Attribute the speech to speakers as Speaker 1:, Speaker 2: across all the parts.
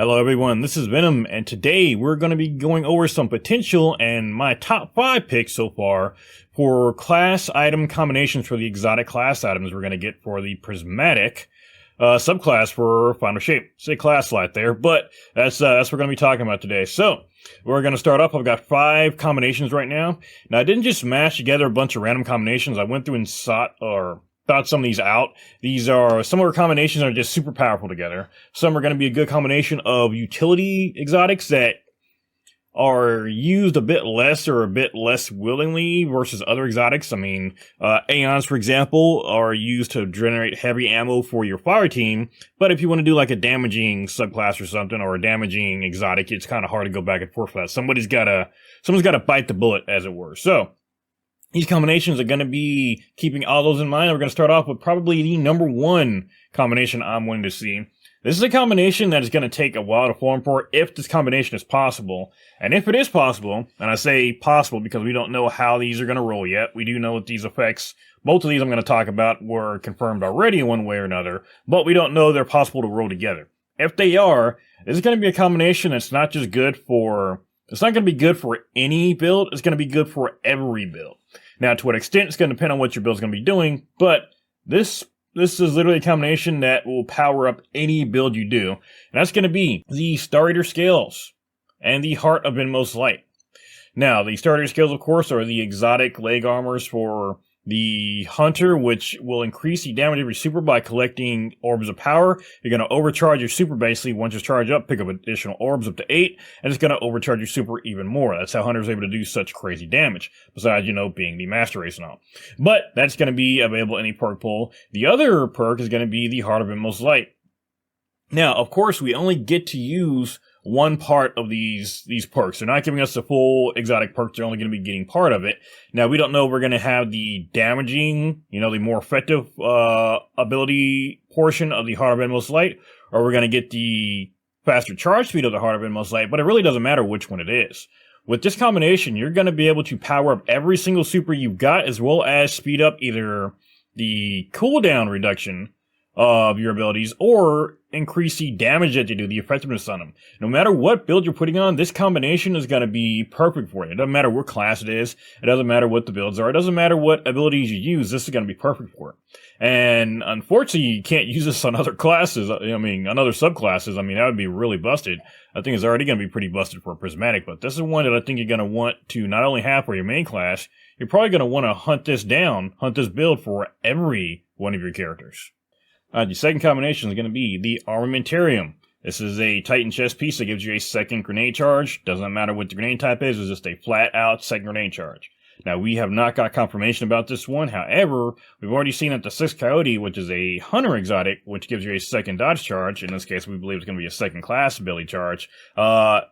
Speaker 1: Hello everyone, this is Venom, and today we're going to be going over some potential and my top 5 picks so far for class item combinations for the exotic class items we're going to get for the Prismatic subclass for Final Shape. Say class slot there, but that's what we're going to be talking about today. So, we're going to start off. I've got 5 combinations right now. Now, I didn't just mash together a bunch of random combinations. I went through and thought some of these out. Some of our combinations are just super powerful together. Some are going to be a good combination of utility exotics that are used a bit less or a bit less willingly versus other exotics. I mean, Aeons, for example, are used to generate heavy ammo for your fire team, but if you want to do like a damaging subclass or something, or a damaging exotic, it's kind of hard to go back and forth for that. Someone's got to bite the bullet, as it were. So, these combinations are going to be keeping all those in mind. We're going to start off with probably the number 1 combination I'm wanting to see. This is a combination that is going to take a while to form for, if this combination is possible. And if it is possible, and I say possible because we don't know how these are going to roll yet. We do know that these effects, both of these I'm going to talk about, were confirmed already in one way or another, but we don't know they're possible to roll together. If they are, this is going to be a combination that's not just good for... It's not going to be good for any build, it's going to be good for every build. Now, to what extent, it's going to depend on what your build's going to be doing, but this is literally a combination that will power up any build you do. And that's going to be the Star Eater Scales and the Heart of Inmost Light. Now, the Star Eater Scales, of course, are the exotic leg armors for the Hunter, which will increase the damage of your super by collecting orbs of power. You're going to overcharge your super basically. Once it's charged up, pick up additional orbs up to 8, and it's going to overcharge your super even more. That's how Hunter's able to do such crazy damage, besides, being the Master Race and all. But that's going to be available in any perk pool. The other perk is going to be the Heart of Inmost Light. Now, of course, we only get to use one part of these perks. They're not giving us the full exotic perks. They're only going to be getting part of it. Now, we don't know if we're going to have the damaging, the more effective ability portion of the Heart of Inmost Light, or we're going to get the faster charge speed of the Heart of Inmost Light, but it really doesn't matter which one it is. With this combination, you're going to be able to power up every single super you've got, as well as speed up either the cooldown reduction of your abilities, or increase the damage that you do, the effectiveness on them. No matter what build you're putting on, this combination is going to be perfect for you. It doesn't matter what class it is. It doesn't matter what the builds are. It doesn't matter what abilities you use. This is going to be perfect for it. And unfortunately, you can't use this on other classes. On other subclasses. That would be really busted. I think it's already going to be pretty busted for a Prismatic, but this is one that I think you're going to want to not only have for your main class, you're probably going to want to hunt this build for every one of your characters. The second combination is going to be the Armamentarium. This is a Titan chest piece that gives you a second grenade charge. Doesn't matter what the grenade type is, it's just a flat-out second grenade charge. Now, we have not got confirmation about this one. However, we've already seen that the 6 Coyote, which is a Hunter exotic, which gives you a second dodge charge, in this case we believe it's going to be a second class ability charge,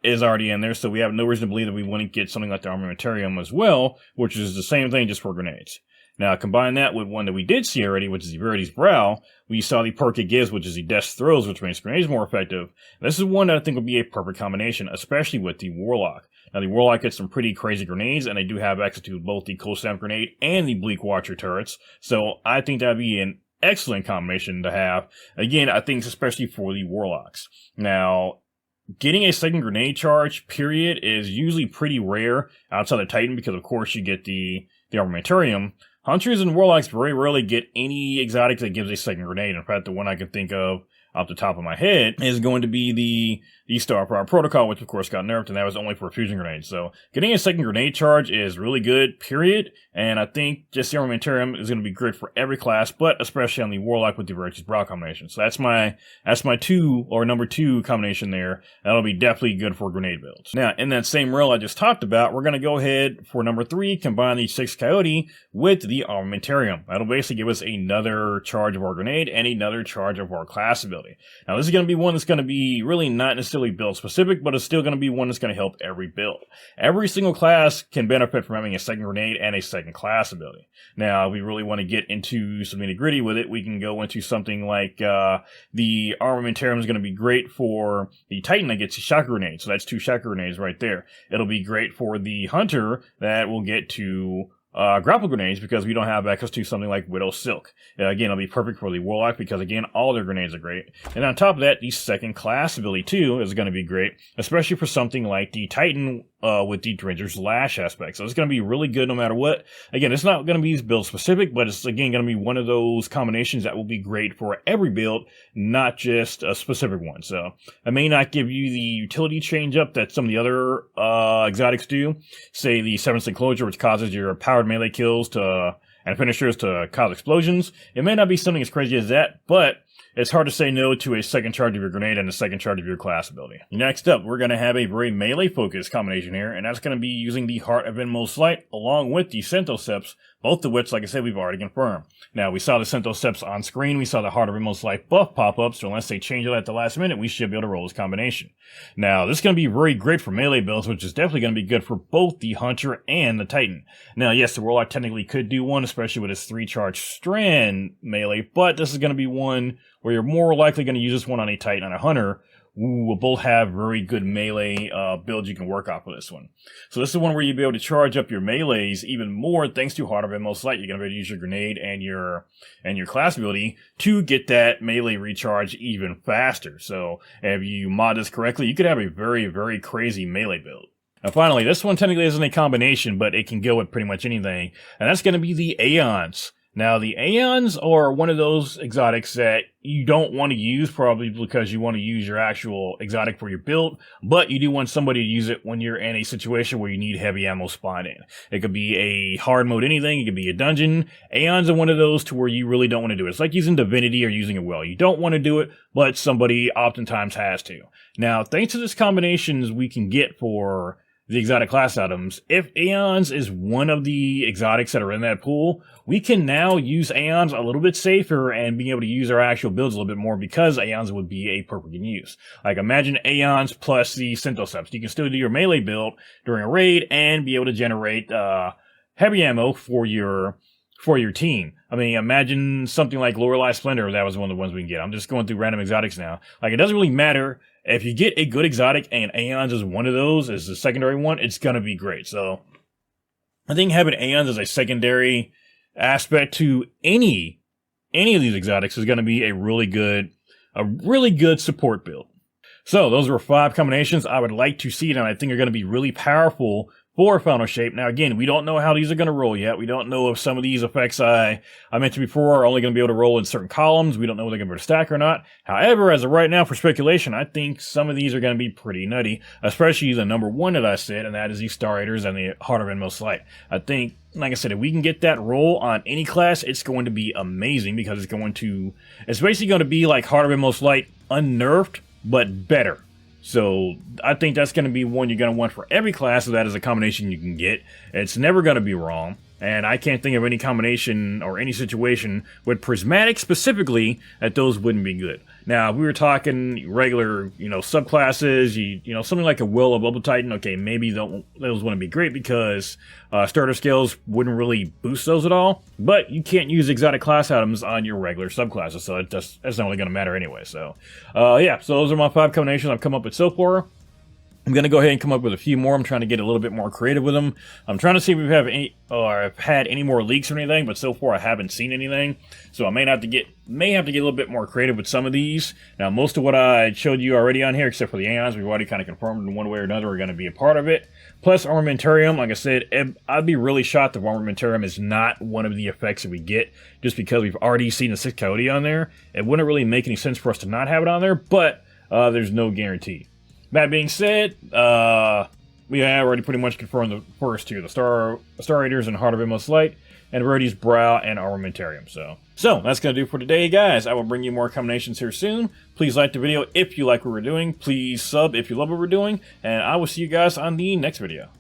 Speaker 1: is already in there, so we have no reason to believe that we wouldn't get something like the Armamentarium as well, which is the same thing, just for grenades. Now, combine that with one that we did see already, which is the Verity's Brow. We saw the perk it gives, which is the Death Throws, which makes grenades more effective. This is one that I think would be a perfect combination, especially with the Warlock. Now, the Warlock gets some pretty crazy grenades, and they do have access to both the Cold Snap Grenade and the Bleak Watcher turrets. So, I think that would be an excellent combination to have. Again, I think especially for the Warlocks. Now, getting a second grenade charge, period, is usually pretty rare outside of Titan, because of course you get the Armamentarium. Hunters and Warlocks very rarely get any exotic that gives a second grenade. In fact, the one I can think of off the top of my head is going to be the Star Power Protocol, which of course got nerfed, and that was only for fusion grenades. So getting a second grenade charge is really good, period. And I think just the Armamentarium is going to be great for every class, but especially on the Warlock with the Verity's Brow combination. So that's my number 2 combination there. That'll be definitely good for grenade builds. Now, in that same rail I just talked about, we're going to go ahead for number 3, combine the 6 Coyote with the Armamentarium. That'll basically give us another charge of our grenade and another charge of our class ability. Now, this is going to be one that's going to be really not necessarily build specific, but it's still going to be one that's going to help every build. Every single class can benefit from having a second grenade and a second class ability. Now, if we really want to get into some nitty-gritty with it, we can go into something like the Armamentarium is going to be great for the Titan that gets a shocker grenade. So that's 2 shocker grenades right there. It'll be great for the Hunter that will get 2 grapple grenades because we don't have access to something like Widow Silk. Again, it'll be perfect for the Warlock because, again, all their grenades are great. And on top of that, the second class ability, too, is going to be great, especially for something like the Titan with the Drenger's Lash aspect. So it's going to be really good no matter what. Again, it's not going to be build specific, but it's, again, going to be one of those combinations that will be great for every build, not just a specific one. So I may not give you the utility change up that some of the other exotics do. Say the Seventh Enclosure, which causes your powered melee kills to and finishers to cause explosions. It may not be something as crazy as that, but it's hard to say no to a second charge of your grenade and a second charge of your class ability. Next up, we're going to have a very melee-focused combination here, and that's going to be using the Heart of Inmost Light along with the Centoseps, both of which, like I said, we've already confirmed. Now, we saw the Centoseps on screen, we saw the Heart of Inmost Light buff pop up, so unless they change it at the last minute, we should be able to roll this combination. Now, this is going to be very great for melee builds, which is definitely going to be good for both the Hunter and the Titan. Now, yes, the Warlock technically could do one, especially with his 3-charge strand melee, but this is going to be one where you're more likely going to use this one on a Titan and a Hunter, who will both have very good melee builds you can work off of this one. So this is one where you'll be able to charge up your melees even more thanks to Heart of Inmost Light. You're going to be able to use your grenade and your class ability to get that melee recharge even faster. So if you mod this correctly, you could have a very, very crazy melee build. Now finally, this one technically isn't a combination, but it can go with pretty much anything, and that's going to be the Aeons. Now, the Aeons are one of those exotics that you don't want to use, probably because you want to use your actual exotic for your build, but you do want somebody to use it when you're in a situation where you need heavy ammo spawned in. It could be a hard mode anything, it could be a dungeon. Aeons are one of those to where you really don't want to do it. It's like using Divinity or using a Will. You don't want to do it, but somebody oftentimes has to. Now, thanks to this combinations we can get for the exotic class items, if Aeons is one of the exotics that are in that pool, we can now use Aeons a little bit safer and be able to use our actual builds a little bit more because Aeons would be a perfect use. Like imagine Aeons plus the Centoseps. You can still do your melee build during a raid and be able to generate heavy ammo for your team. I mean, imagine something like Lorelei Splendor. That was one of the ones we can get. I'm just going through random exotics now. Like, it doesn't really matter. If you get a good exotic and Aeons is one of those, as the secondary one, it's going to be great. So, I think having Aeons as a secondary aspect to any of these exotics is going to be a really good support build. So, those were 5 combinations I would like to see, and I think are going to be really powerful for Final Shape. Now, again, we don't know how these are going to roll yet. We don't know if some of these effects I mentioned before are only going to be able to roll in certain columns. We don't know if they're going to be able to stack or not. However, as of right now, for speculation, I think some of these are going to be pretty nutty, especially the number 1 that I said, and that is the Star Raiders and the Heart of Inmost Light. I think, like I said, if we can get that roll on any class, it's going to be amazing because it's basically going to be like Heart of Inmost Light unnerfed, but better. So I think that's going to be one you're going to want for every class, so that is a combination you can get. It's never going to be wrong, and I can't think of any combination or any situation with Prismatic specifically that those wouldn't be good. Now, if we were talking regular, subclasses, something like a Will of Bubble Titan, okay, maybe those wouldn't be great because starter skills wouldn't really boost those at all, but you can't use exotic class items on your regular subclasses, so that's not really going to matter anyway. So, so those are my 5 combinations I've come up with so far. I'm going to go ahead and come up with a few more. I'm trying to get a little bit more creative with them. I'm trying to see if we have any, or I've had any more leaks or anything, but so far I haven't seen anything. So I may have to get a little bit more creative with some of these. Now, most of what I showed you already on here, except for the Aeons, we've already kind of confirmed in one way or another are going to be a part of it. Plus Armamentarium, like I said, I'd be really shocked if Armamentarium is not one of the effects that we get, just because we've already seen the 6 Coyote on there. It wouldn't really make any sense for us to not have it on there, but there's no guarantee. That being said, we have already pretty much confirmed the first 2, the Star Raiders and Heart of Inmost Light, and Verity's Brow and Armamentarium. So that's going to do for today, guys. I will bring you more combinations here soon. Please like the video if you like what we're doing. Please sub if you love what we're doing, and I will see you guys on the next video.